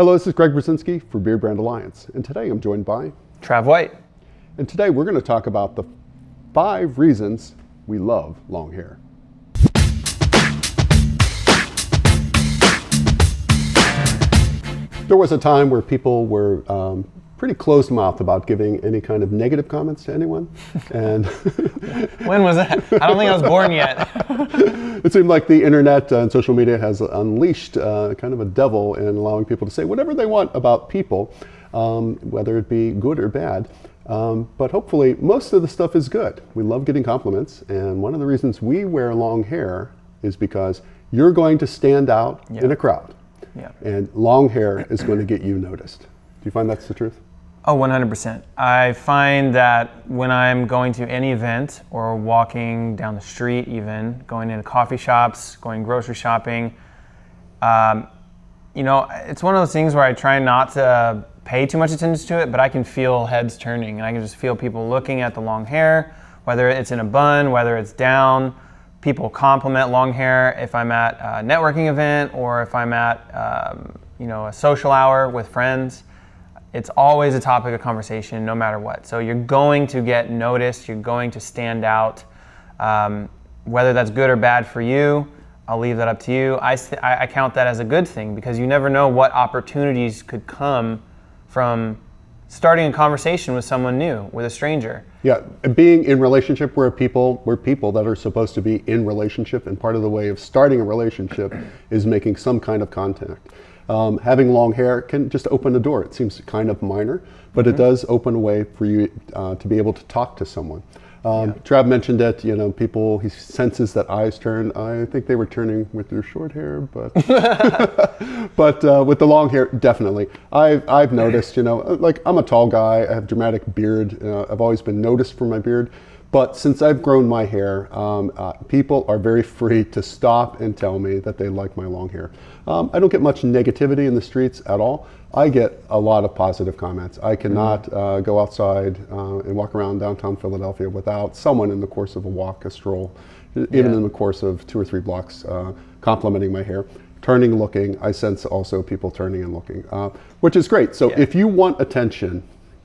Hello, this is Greg Berzinsky for Beardbrand Alliance, and today I'm joined by Trav White. And today we're going to talk about the 5 reasons we love long hair. There was a time where people were pretty closed-mouthed about giving any kind of negative comments to anyone. And when was that? I don't think I was born yet. It seemed like the internet and social media has unleashed kind of a devil in allowing people to say whatever they want about people, whether it be good or bad. But hopefully most of the stuff is good. We love getting compliments, and one of the reasons we wear long hair is because you're going to stand out in a crowd. Yeah. And long hair is going to get you noticed. Do you find that's the truth? Oh, 100%. I find that when I'm going to any event or walking down the street even, going into coffee shops, going grocery shopping, it's one of those things where I try not to pay too much attention to it, but I can feel heads turning and I can just feel people looking at the long hair, whether it's in a bun, whether it's down. People compliment long hair if I'm at a networking event or if I'm at a social hour with friends. It's always a topic of conversation no matter what. So you're going to get noticed, you're going to stand out. Whether that's good or bad for you, I'll leave that up to you. I count that as a good thing because you never know what opportunities could come from starting a conversation with someone new, with a stranger. Yeah, being in relationship where people that are supposed to be in relationship, and part of the way of starting a relationship is making some kind of contact. Having long hair can just open a door. It seems kind of minor, but it does open a way for you to be able to talk to someone. Trav mentioned that he senses that eyes turn. I think they were turning with their short hair, but but with the long hair, definitely. I've noticed. Like I'm a tall guy. I have dramatic beard. I've always been noticed for my beard. But since I've grown my hair, people are very free to stop and tell me that they like my long hair. I don't get much negativity in the streets at all. I get a lot of positive comments. I cannot go outside and walk around downtown Philadelphia without someone in the course of a walk, a stroll, even in the course of 2 or 3 blocks, complimenting my hair. Turning, looking. I sense also people turning and looking, which is great. So if you want attention,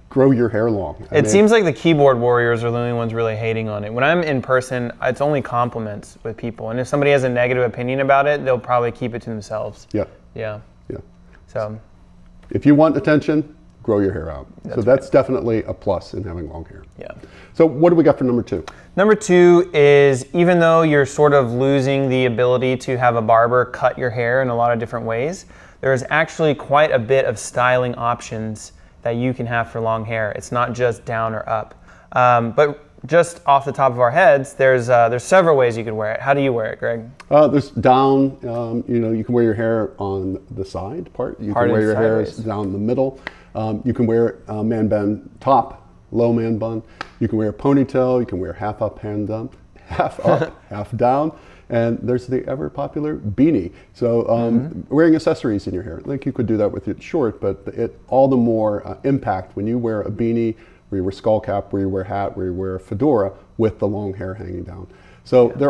grow your hair long. It seems like the keyboard warriors are the only ones really hating on it. When I'm in person, it's only compliments with people. And if somebody has a negative opinion about it, they'll probably keep it to themselves. Yeah. So if you want attention, grow your hair out. That's definitely a plus in having long hair. Yeah. So what do we got for number 2? Number 2 is, even though you're sort of losing the ability to have a barber cut your hair in a lot of different ways, there is actually quite a bit of styling options that you can have for long hair. It's not just down or up. But just off the top of our heads, there's several ways you could wear it. How do you wear it, Greg? There's down. You can wear your hair on the side part. You can wear your hair down the middle. You can wear a man bun top, low man bun. You can wear a ponytail. You can wear half up, half up, half down. And there's the ever popular beanie. So wearing accessories in your hair, like you could do that with it short, but all the more impact when you wear a beanie, where you wear skull cap, where you wear hat, where you wear a fedora with the long hair hanging down. So there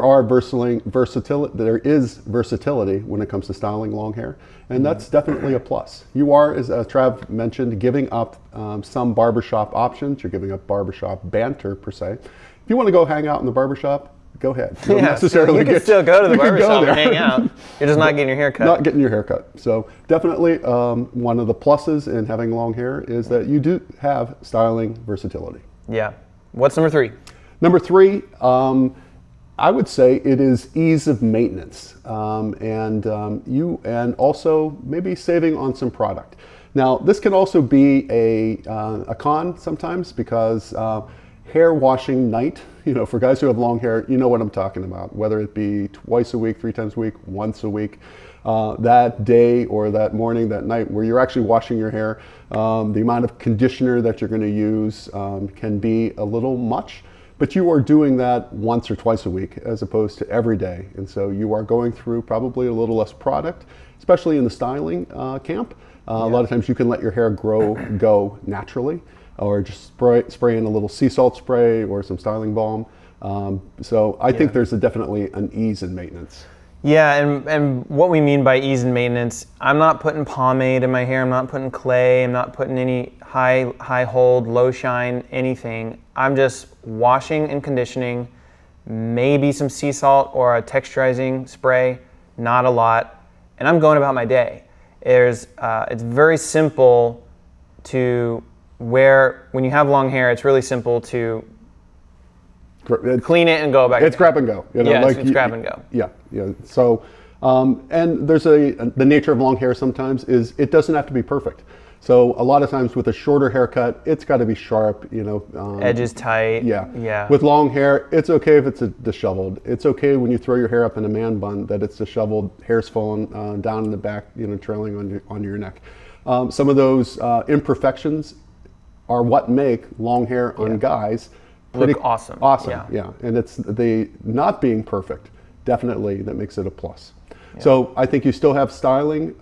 is versatility when it comes to styling long hair, and that's definitely a plus. You are, as Trav mentioned, giving up some barbershop options. You're giving up barbershop banter per se. If you want to go hang out in the barbershop, go ahead. You can still go to the barbershop and hang out. You're just not getting your hair cut. Not getting your hair cut. So definitely one of the pluses in having long hair is that you do have styling versatility. Yeah. What's number 3? Number 3, I would say it is ease of maintenance and also maybe saving on some product. Now this can also be a con sometimes because hair washing night, for guys who have long hair, you know what I'm talking about, whether it be twice a week, 3 times a week, once a week, that day or that morning, that night where you're actually washing your hair, the amount of conditioner that you're going to use can be a little much, but you are doing that once or twice a week as opposed to every day. And so you are going through probably a little less product, especially in the styling camp. A lot of times you can let your hair go naturally, or just spray in a little sea salt spray or some styling balm. So I think there's definitely an ease in maintenance. Yeah, and what we mean by ease and maintenance, I'm not putting pomade in my hair, I'm not putting clay, I'm not putting any high hold, low shine, anything. I'm just washing and conditioning, maybe some sea salt or a texturizing spray, not a lot, and I'm going about my day. It's very simple to wear. When you have long hair, it's really simple to clean it and go back. It's grab and go. You know, Yeah, like it's grab and go. Yeah. So, and there's the nature of long hair sometimes is it doesn't have to be perfect. So a lot of times with a shorter haircut, it's got to be sharp, Edges tight. Yeah. With long hair, it's okay if it's disheveled. It's okay when you throw your hair up in a man bun that it's disheveled, hair's falling down in the back, trailing on your neck. Some of those imperfections are what make long hair on guys look awesome. Awesome, yeah. And it's the not being perfect, definitely, that makes it a plus. Yeah. So I think you still have styling,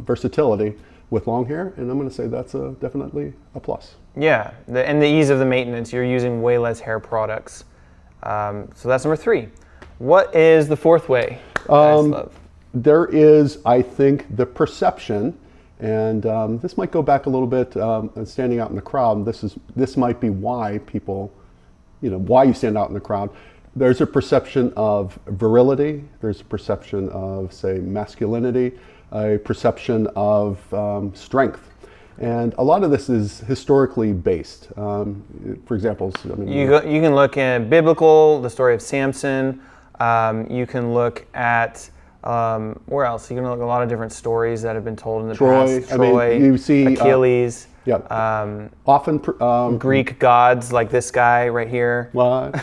versatility with long hair, and I'm going to say that's definitely a plus. Yeah, and the ease of the maintenance. You're using way less hair products. So that's number 3. What is the 4th way? There is, I think, the perception, and this might go back a little bit, standing out in the crowd. This might be why people, why you stand out in the crowd. There's a perception of virility. There's a perception of, say, masculinity, a perception of strength. And a lot of this is historically based. For example, you can look at biblical, the story of Samson. You can look at, where else? You can look at a lot of different stories that have been told in the past. Troy, you see Achilles. Often Greek gods like this guy right here. What?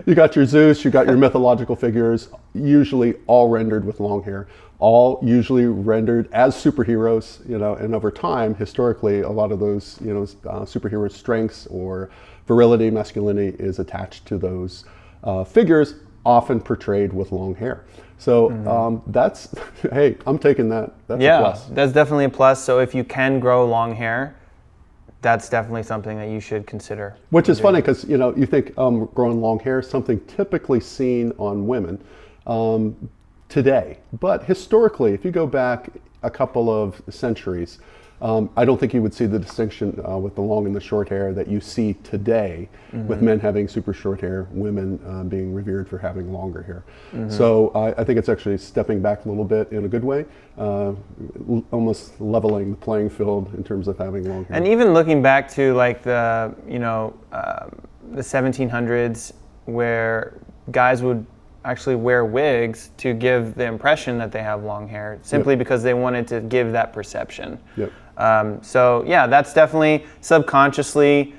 You got your Zeus, you got your mythological figures, usually all rendered with long hair, all usually rendered as superheroes, and over time, historically, a lot of those, superhero strengths or virility, masculinity is attached to those figures, often portrayed with long hair. So that's, hey, I'm taking that. That's a plus. Yeah, that's definitely a plus. So if you can grow long hair, that's definitely something that you should consider. Which is funny because, you think growing long hair is something typically seen on women today. But historically, if you go back a couple of centuries, I don't think you would see the distinction with the long and the short hair that you see today with men having super short hair, women being revered for having longer hair. So I think it's actually stepping back a little bit in a good way, almost leveling the playing field in terms of having long hair. And even looking back to like the 1700s where guys would actually wear wigs to give the impression that they have long hair simply because they wanted to give that perception. So yeah, that's definitely subconsciously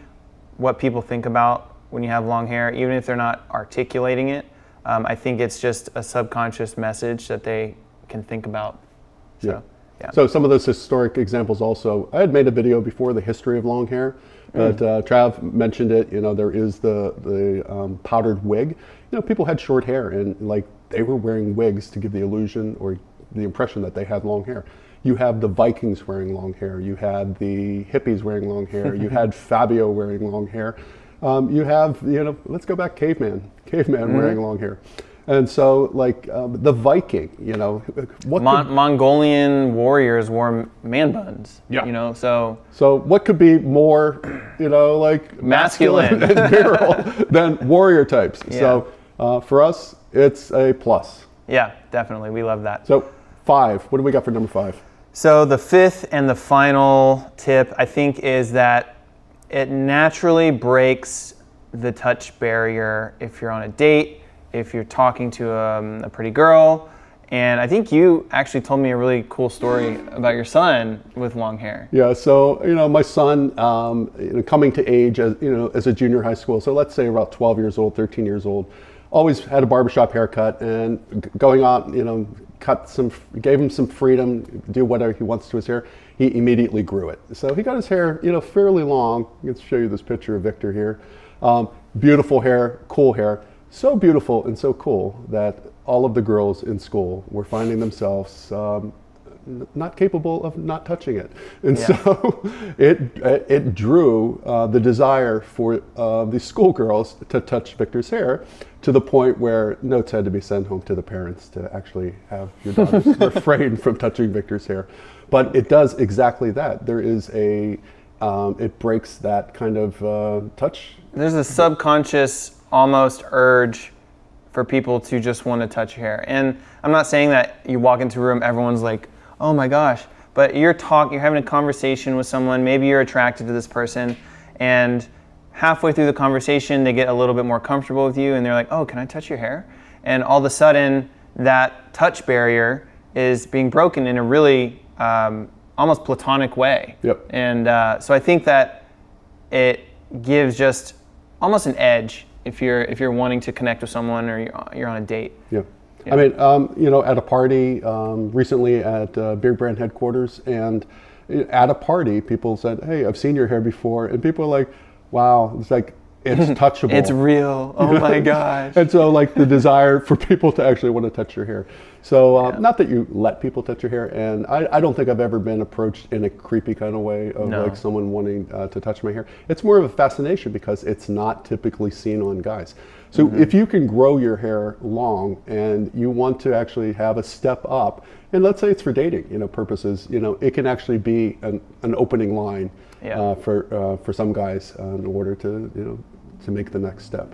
what people think about when you have long hair, even if they're not articulating it. I think it's just a subconscious message that they can think about. So some of those historic examples also, I had made a video before the history of long hair, but Trav mentioned it, there is the powdered wig. People had short hair and they were wearing wigs to give the illusion or the impression that they had long hair. You have the Vikings wearing long hair. You had the hippies wearing long hair. You had Fabio wearing long hair. You have, let's go back, caveman wearing long hair. And so, the Viking, Mongolian warriors wore man buns. So what could be more, masculine and virile than warrior types? So for us, it's a plus. Yeah, definitely. We love that. So 5. What do we got for number 5? So the 5th and the final tip, I think, is that it naturally breaks the touch barrier if you're on a date, if you're talking to a pretty girl. And I think you actually told me a really cool story about your son with long hair. Yeah, so, my son, coming to age as a junior high school, so let's say about 12 years old, 13 years old, always had a barbershop haircut and going out, gave him some freedom, do whatever he wants to his hair. He immediately grew it. So he got his hair, fairly long. Let's show you this picture of Victor here. Beautiful hair, cool hair. So beautiful and so cool that all of the girls in school were finding themselves not capable of not touching it. And Yeah. so it drew the desire for the schoolgirls to touch Victor's hair, to the point where notes had to be sent home to the parents to actually have your daughters refrain from touching Victor's hair. But it does exactly that. There is it breaks that kind of touch. There's a subconscious almost urge for people to just want to touch your hair. And I'm not saying that you walk into a room, everyone's like, oh my gosh, but you're having a conversation with someone, maybe you're attracted to this person, and halfway through the conversation, they get a little bit more comfortable with you, and they're like, oh, can I touch your hair? And all of a sudden, that touch barrier is being broken in a really almost platonic way. Yep. And so I think that it gives just almost an edge if you're wanting to connect with someone or you're on a date. Yeah. I mean, at a party recently at Beardbrand headquarters, and at a party, people said, hey, I've seen your hair before. And people are like, wow, it's like, it's touchable. It's real. Oh my gosh. And so like the desire for people to actually want to touch your hair. So not that you let people touch your hair, and I don't think I've ever been approached in a creepy kind of way of like someone wanting to touch my hair. It's more of a fascination because it's not typically seen on guys. So if you can grow your hair long and you want to actually have a step up, and let's say it's for dating, purposes, it can actually be an opening line for some guys in order to make the next step.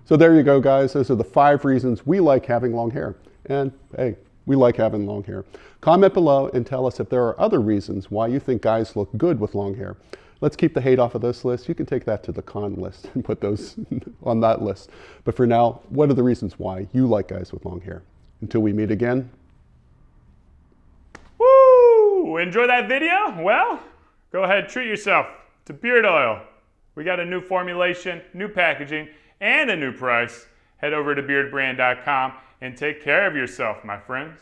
So there you go, guys. Those are the 5 reasons we like having long hair. And hey, we like having long hair. Comment below and tell us if there are other reasons why you think guys look good with long hair. Let's keep the hate off of this list. You can take that to the con list and put those on that list. But for now, what are the reasons why you like guys with long hair? Until we meet again. Woo! Enjoy that video? Well, go ahead, treat yourself to beard oil. We got a new formulation, new packaging, and a new price. Head over to beardbrand.com and take care of yourself, my friends.